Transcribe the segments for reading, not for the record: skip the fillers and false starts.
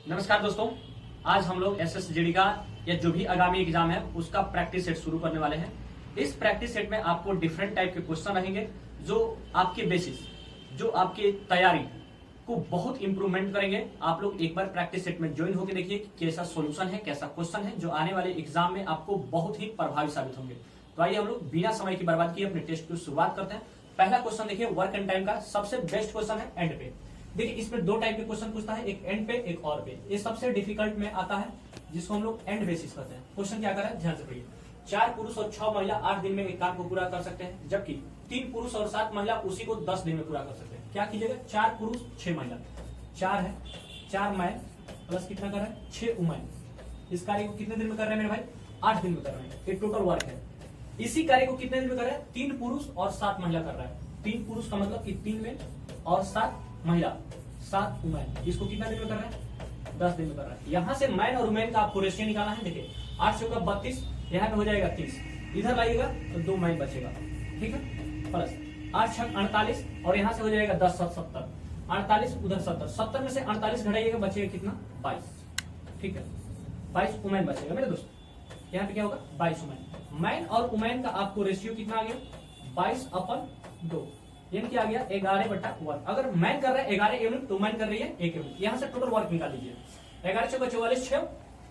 नमस्कार दोस्तों, आज हम लोग एसएसजीडी का या जो भी आगामी एग्जाम है उसका प्रैक्टिस सेट शुरू करने वाले हैं। इस प्रैक्टिस सेट में आपको डिफरेंट टाइप के क्वेश्चन रहेंगे जो आपके बेसिस, जो आपकी तैयारी को बहुत इंप्रूवमेंट करेंगे। आप लोग एक बार प्रैक्टिस सेट में ज्वाइन होकर देखिए कि कैसा सोल्यूशन है, कैसा क्वेश्चन है जो आने वाले एग्जाम में आपको बहुत ही प्रभावी साबित होंगे। तो आइए हम लोग बिना समय की बर्बाद किए अपने टेस्ट की शुरुआत करते हैं। पहला क्वेश्चन देखिए, वर्क एंड टाइम का सबसे बेस्ट क्वेश्चन है एंड पे। देखिए इसमें दो टाइप के क्वेश्चन पूछता है, एक एंड पे एक और पे। ये सबसे डिफिकल्ट में आता है जिसको हम लोग एंड बेसिस करते हैं। क्वेश्चन क्या कर रहा है, ध्यान से पढ़िए। 4 पुरुष और 6 महिला 8 दिन में एक काम को पूरा कर सकते हैं, जबकि 3 पुरुष और 7 महिला उसी को 10 दिन में पूरा कर सकते हैं। क्या कीजिएगा, 4 पुरुष 6 महिला, 4 है 4 मैन प्लस कितना कर रहा है 6 वुमेन। इस कार्य को कितने दिन में कर रहे हैं मेरे भाई, 8 दिन में कर रहे हैं। ये टोटल वर्क है। इसी कार्य को कितने दिन में कर रहे हैं, 3 पुरुष और 7 महिला कर रहा है। 3 पुरुष का मतलब कि 3 में और 7 महिला 7 वुमेन। इसको कितना दिन में कर रहे हैं, 10 दिन में कर रहा है। यहां से मैन और वुमेन का आपको रेशियो निकालना है। देखिए 8 से होगा 32, यहाँ पे हो जाएगा 30, इधर लाइएगा तो 2 मैन बचेगा, ठीक है। प्लस 8 6 48 और यहाँ से हो जाएगा 10 7 70, 48 उधर 70, 70 में से 48 घटाइएगा बचेगा कितना 22, ठीक है। 22 वुमेन बचेगा मेरे दोस्त। यहाँ पे क्या होगा 22 वुमेन। मैन और वुमेन का आपको रेशियो कितना आ गया 22/2, यानी कि आ गया 11/1। अगर मैन कर रहा है 11 यूनिट तो मैन कर रही है 1 यूनिट। यहाँ से टोटल वर्क निकाल लीजिए। 11 चौका 44, 6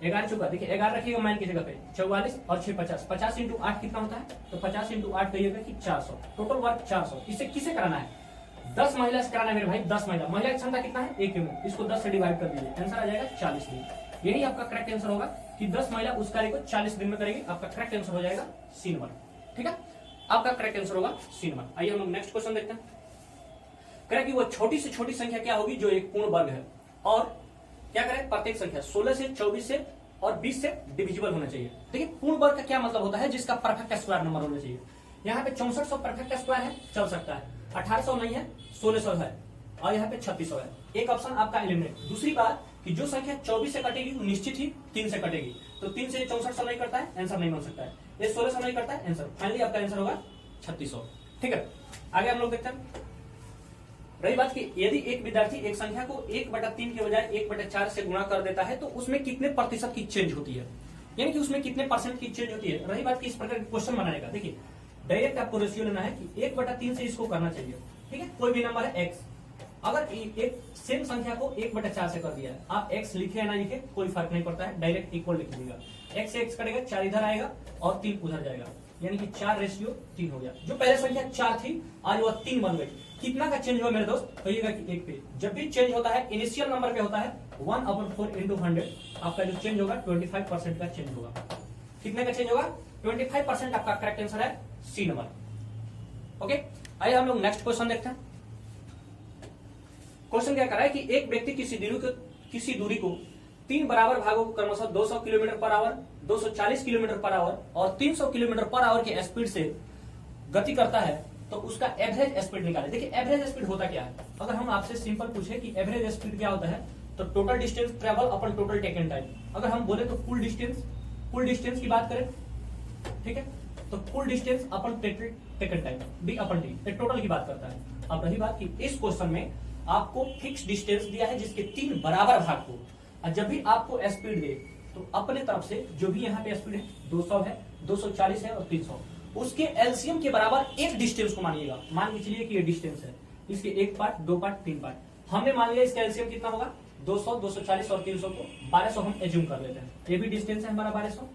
11 चौका, देखिए 11 रखिएगा मैन की जगह पे, 44 और 6 50, 50 इंटू 8 कितना होता है, तो 50 इंटू 8 कहिएगा कि 400। Total work 400। इसे किसे कराना है, 10 महिला से कराना है मेरे भाई। 10 महिला, महिला की क्षमता कितना है 1 यूनिट। इसको 10 से डिवाइड कर दीजिए, आंसर आ जाएगा 40 दिन। यही आपका करेक्ट आंसर होगा कि 10 महिला उस कार्य को 40 दिन में करेगी। आपका करेक्ट आंसर हो जाएगा सी नंबर, ठीक है। आपका करेक्ट आंसर होगा सी नंबर। आइए हम लोग नेक्स्ट क्वेश्चन देखते हैं। करें कि वो छोटी से छोटी संख्या क्या होगी जो एक पूर्ण वर्ग है, और क्या करें प्रत्येक संख्या 16 से 24 से और 20 से डिविजिबल होना चाहिए। देखिए पूर्ण वर्ग का क्या मतलब होता है, जिसका परफेक्ट स्क्वायर नंबर होना चाहिए। यहाँ पे 6400 परफेक्ट स्क्वायर है, चल सकता है। 1800 नहीं है, 1600 है, और यहाँ पे 3600 है। एक ऑप्शन आपका एलिमिनेट। दूसरी बात कि जो संख्या 24 से कटेगी वो निश्चित ही 3 से कटेगी, तो 3 से 6400 नहीं करता है, आंसर नहीं बन सकता है। ये 1600 नहीं करता है, आंसर फाइनली आपका आंसर होगा 3600, ठीक है। आगे हम लोग देखते हैं। रही बात कि यदि एक विद्यार्थी एक संख्या को 1/3 के बजाय 1/4 से गुणा कर देता है तो उसमें कितने प्रतिशत की चेंज होती है, यानी कि उसमें कितने परसेंट की चेंज होती है। रही बात कि इस प्रकार के क्वेश्चन बनाने का, देखिए डायरेक्ट आपको रेशियो लेना है कि 1/3 से इसको करना चाहिए, ठीक है। कोई भी नंबर है x, अगर एक सेम संख्या को 1/4 से कर दिया है, आप x लिखे या ना लिखे कोई फर्क नहीं पड़ता है, डायरेक्ट इक्वल लिख दीजिएगा। x से x कटेगा, 4 इधर आएगा और 3 उधर जाएगा, यानी कि 4:3 हो गया। जो पहले संख्या 4 थी आज वह 3 बन गई। कितना का चेंज हुआ मेरे दोस्त, कहिएगा कि 1 पे। जब भी चेंज होता है इनिशियल नंबर पे होता है 1/4 इंटू 100, आपका जो चेंज होगा 25% का चेंज होगा। कितने का चेंज होगा 25%। आपका करेक्ट आंसर है सी नंबर, ओके। आइए हम लोग नेक्स्ट क्वेश्चन देखते हैं। क्वेश्चन क्या कर रहा है कि एक व्यक्ति किसी दूरी को 3 बराबर भागों को क्रमशः 200 kilometre per hour, 240 kilometre per hour और 300 किलोमीटर पर आवर के स्पीड से गति करता है, तो उसका एवरेज स्पीड निकाले। देखिए एवरेज स्पीड होता क्या है, अगर हम आपसे सिंपल पूछे कि एवरेज स्पीड क्या होता है, तो टोटल डिस्टेंस ट्रेवल अपन टोटल टेकन टाइम। अगर हम बोले तो कुल डिस्टेंस की बात करें, ठीक है, तो कुल डिस्टेंस अपन टेकन टाइम डी अपन डी टोटल की बात करता है। अब रही बात कि इस क्वेश्चन में आपको फिक्स डिस्टेंस दिया है जिसके 3 बराबर भाग को, और जब भी आपको स्पीड दे तो अपने तरफ से जो भी यहाँ पे स्पीड है 200 है, 240 है और 300, उसके एलसीएम के बराबर एक डिस्टेंस को मानिएगा। मान के चलिए कि ये डिस्टेंस है, इसके 1 पार्ट 2 पार्ट 3 पार्ट। हमने मान लिया इसका एलसीएम कितना होगा 200, 240 और 300 को 1200 हम एज्यूम कर लेते हैं। ये भी डिस्टेंस है हमारा 1200,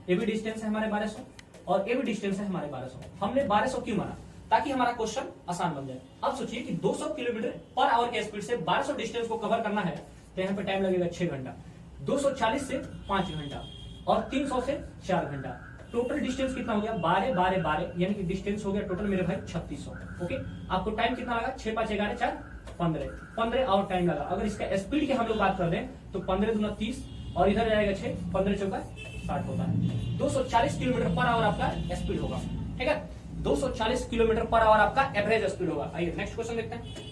ये भी डिस्टेंस है हमारे 1200 और ये भी डिस्टेंस है हमारे 1200। हमने 1200 क्यों माना, ताकि हमारा क्वेश्चन आसान बन जाए। अब सोचिए कि 200 किलोमीटर पर आवर के स्पीड से 1200 डिस्टेंस को कवर करना है, तो यहाँ पे टाइम लगेगा 6 घंटा, 240 से 5 घंटा और 300 से 4 घंटा। टोटल डिस्टेंस कितना हो गया 12 12 12, यानी कि डिस्टेंस हो गया टोटल मेरे भाई 3600। ओके, आपको टाइम कितना लगा 6 5 11 4 15 और टाइम लगा। अगर इसका स्पीड की हम लोग बात कर रहे हैं तो 15 दूना 30 और इधर जाएगा 6, 15 चौका 60 होता है। 240 किलोमीटर पर आवर आपका स्पीड होगा, ठीक है। 240 किलोमीटर पर आवर आपका एवरेज स्पीड होगा। आइए नेक्स्ट क्वेश्चन देखते हैं।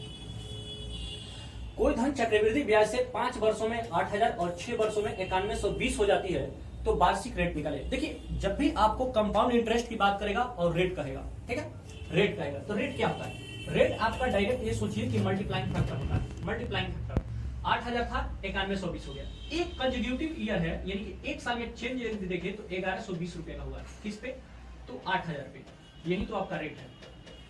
कोई धन चक्रवृद्धि ब्याज से 5 वर्षों में 8000 और 6 वर्षों में 9120 हो जाती है, तो वार्षिक रेट निकाले। देखिए जब भी आपको कंपाउंड इंटरेस्ट की बात करेगा और रेट कहेगा, ठीक है, रेट कहेगा, तो रेट क्या होता है, रेट आपका डायरेक्ट ये सोचिए कि मल्टीप्लाइंग फैक्टर होता है। मल्टीप्लाइंग फैक्टर 8,000 था, 9120 हो गया। एक कंसेक्यूटिव ईयर है, यानी कि एक साल में चेंज यदि देखें तो 1120 रुपए का हुआ। किस पे? तो 8,000 पे। यही तो आपका रेट है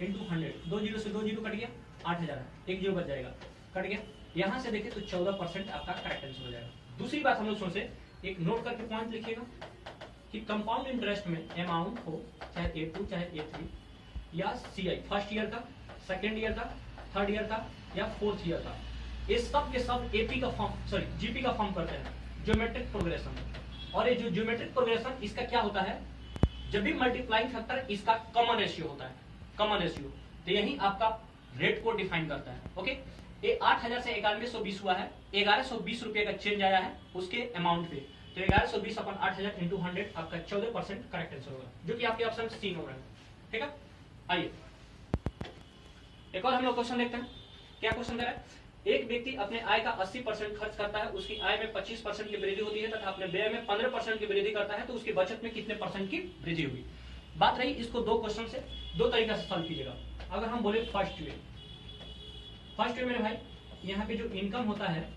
इंटू 100। 2 जीरो से 2 जीरो कट गया, 8,000 है, एक जीरो बच जाएगा, कट गया। यहां से देखें तो 14% आपका करेक्ट आंसर हो जाएगा। दूसरी बात हम लोग सोचे, एक नोट करके पॉइंट लिखिएगा कि कंपाउंड इंटरेस्ट में अमाउंट हो, चाहे A2 चाहे A3 या CI, फर्स्ट ईयर का, सेकेंड ईयर का, थर्ड ईयर का या फोर्थ ईयर का, ये सब के सब एपी का फॉर्म, सॉरी जीपी का फॉर्म करते हैं, ज्योमेट्रिक प्रोग्रेशन। और ये जो ज्योमेट्रिक प्रोग्रेशन, इसका क्या होता है, जब भी मल्टीप्लाइंग फैक्टर इसका कॉमन रेशियो होता है, कॉमन रेशियो, तो यही आपका रेट को डिफाइन करता है। ओके, ये 8,000 से 9120 हुआ है, 1120 रुपए का चेंज आया है उसके अमाउंट पे, तो 1120 अपन 8,000 इंटू 100 आपका 14% करेक्ट आंसर होगा, जो कि आपके ऑप्शन सी हो रहा है। ठीक है, आइए एक और हम लोग क्वेश्चन देखते हैं। क्या क्वेश्चन दे रहा है, एक व्यक्ति अपने आय का 80% खर्च करता है, उसकी आय में 25% की वृद्धि होती है तथा अपने व्यय में 15% की वृद्धि करता है, तो उसकी बचत में कितने परसेंट की वृद्धि होगी। बात रही, इसको दो क्वेश्चन से दो तरीका से सॉल्व कीजिएगा। अगर हम बोले फर्स्ट वे मेरे भाई, यहाँ पे जो इनकम होता है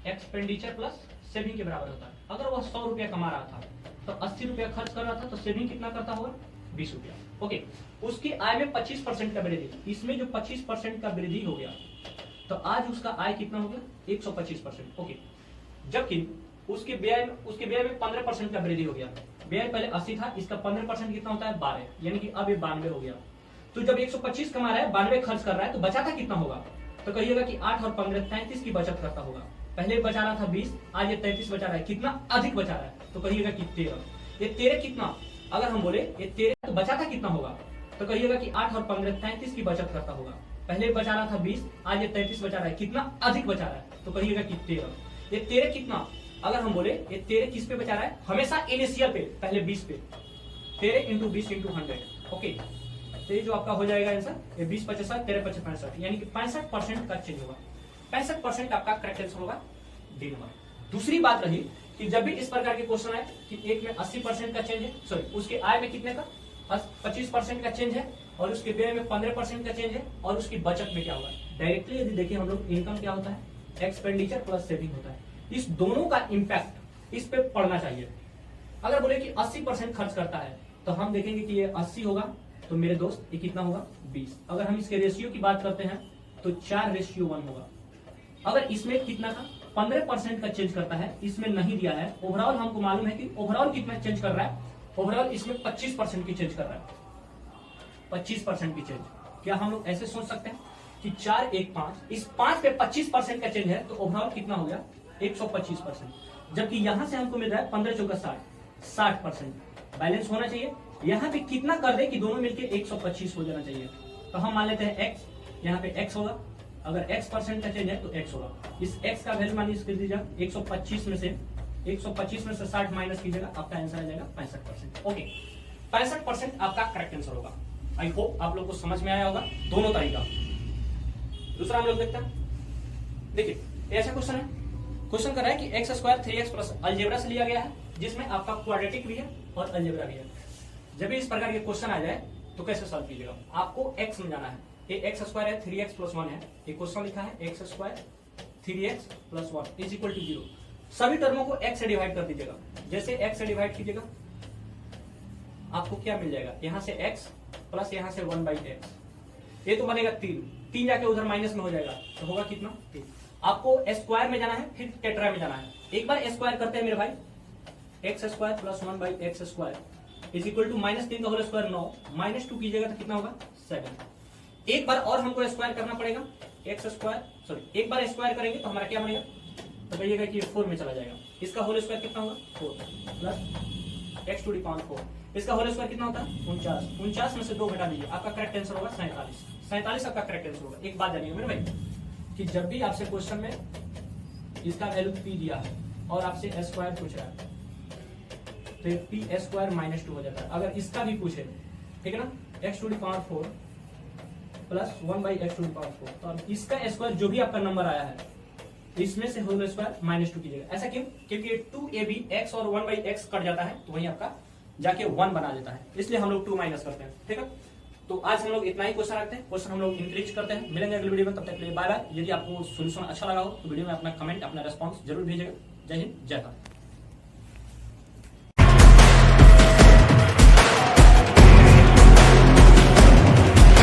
एक्सपेंडिचर प्लस सेविंग के बराबर होता है। अगर वह 100 रुपया कमा रहा था तो 80 रुपया खर्च कर रहा था, तो सेविंग कितना करता होगा, 20 रुपया। ओके, उसकी आय में 25% का वृद्धि, इसमें जो 25% का वृद्धि हो गया, तो आज उसका आय कितना हो गया, 125%। ओके, जबकि उसके व्यय में 15% का वृद्धि हो गया। व्यय पहले 80 था, इसका 15% कितना होता है, 12, यानी कि अब ये 92 हो गया। तो जब 125 कमा रहा है, 92 खर्च कर रहा है, तो बचाता कितना होगा, तो कहिएगा कि 8 और 15 33 की बचत करता होगा। पहले बचा रहा था 20, आज ये 33 बचा रहा है, कितना अधिक बचा रहा है, तो कहिएगा कि 13। ये 13 कितना, अगर हम बोले ये 13, तो बचाता कितना होगा, तो कहिएगा कि 8 और 15 33 की बचत करता होगा। पहले बचा रहा था 20, आज ये 33 बचा रहा है, कितना अधिक बचा रहा है, तो कहिएगा कि 13। ये 13 कितना, अगर हम बोले ये 13 किस पे बचा रहा है, हमेशा इनिशियल पे, पहले 20 पे, 13 इंटू 20 इंटू 100। ओके, तो ये जो आपका हो जाएगा आंसर, ये 20 55 13 55 65, यानी कि 65% का चेंज होगा। 65% आपका करेक्ट आंसर होगा, डी नंबर। दूसरी बात रही कि जब भी इस प्रकार के क्वेश्चन आए कि एक में 80% का चेंज है, सॉरी उसके आय में कितने का 25% का चेंज है, और उसके व्यय में 15% का चेंज है, और उसकी बचत में क्या होगा, डायरेक्टली यदि देखिए हम लोग, इनकम क्या होता है, एक्सपेंडिचर प्लस सेविंग होता है। इस दोनों का इंपैक्ट इस पे पड़ना चाहिए। अगर बोले कि 80% खर्च करता है, तो हम देखेंगे कि ये 80 होगा, तो मेरे दोस्त ये कितना होगा, 20। अगर हम इसके रेशियो की बात करते हैं तो 4:1 होगा। अगर इसमें कितना का 15% का चेंज करता है, इसमें नहीं दिया है। ओवरऑल हमको मालूम है कि ओवरऑल कितना चेंज कर रहा है, ओवरऑल इसमें 25% की चेंज कर रहा है, 25% की चेंज। क्या हम लोग ऐसे सोच सकते हैं कि 4 1 5, इस 5 पे 25% का चेंज है, तो ओवरऑल कितना हो गया, 125%। जबकि यहां से हमको मिल रहा है 15 चौका 60%। बैलेंस होना चाहिए। यहाँ पे कितना कर दे कि दोनों मिलके 125 हो जाना चाहिए, तो हम मान लेते हैं x, यहाँ पे x होगा। अगर x% का चेंज है तो x होगा। इस x का वैल्यू माइनस कर दीजिएगा, 125 में से 60 माइनस कीजिएगा, आपका आंसर आ जाएगा 65%। ओके, 65% आपका करेक्ट आंसर होगा। आई होप आप लोग को समझ में आया होगा दोनों तरीका। दूसरा हम लोग देखते हैं। देखिए ऐसा क्वेश्चन है, क्वेश्चन कर रहा है कि x² 3x प्लस अलजेब्रा से लिया गया है, जिसमें आपका क्वाड्रेटिक भी है और अलजेब्रा भी है। जब भी इस प्रकार के क्वेश्चन आ जाए तो कैसे सॉल्व कीजिएगा, आपको x समझाना है। ये x² है, 3x प्लस 1 है। ये क्वेश्चन लिखा है x² 3x plus 1 is equal to 0। सभी टर्मों को x से डिवाइड कर दीजिएगा। जैसे x से डिवाइड कीजिएगा, आपको क्या मिल जाएगा, यहाँ से x प्लस यहाँ से 1/x। ये तो बनेगा 3 जाके उधर माइनस में हो जाएगा, तो होगा कितना 3। आपको स्क्वायर में जाना है, फिर टेट्रा में जाना है। एक बार स्क्वायर करते हैं मेरे भाई, x² plus 1/x² is equal to -3 का होल स्क्वायर 9, -2 कीजिएगा तो कितना होगा 7। एक बार और हमको स्क्वायर करना पड़ेगा, एक बार स्क्वायर करेंगे तो हमारा क्या बनेगा, तो कहिएगा कि 4 में चला जाएगा। इसका होल स्क्वायर कितना होगा 4 plus x to the power 4। इसका होल स्क्वायर कितना होता है 49 में से 2 घटा दीजिए, आपका करेक्ट आंसर होगा 47 आपका करेक्ट आंसर होगा। एक बात जानिए मेरे भाई कि जब भी आपसे क्वेश्चन में इसका वैल्यू p दिया है और आपसे स्क्वायर पूछ रहा है, तो p² -2 हो जाता है। अगर इसका भी पूछे, ठीक है ना, x to the power 4 plus 1/x to the power 4, तो इसका स्क्वायर जो भी आपका नंबर आया है इसमें से होल स्क्वायर -2 कीजिएगा। ऐसा क्यों, क्योंकि 2ab x और 1/x कट जाता है, तो वही आपका जाके 1 बना देता है, इसलिए हम लोग 2 माइनस करते हैं। ठीक है, तो आज हम लोग इतना ही क्वेश्चन रखते हैं, क्वेश्चन हम लोग इंक्रीज करते हैं। मिलेंगे अगली वीडियो में, तब तक के लिए बाय बाय। यदि आपको सोल्यूशन अच्छा लगा हो तो वीडियो में अपना कमेंट, अपना रेस्पॉन्स जरूर भेजिएगा। जय हिंद, जय भारत।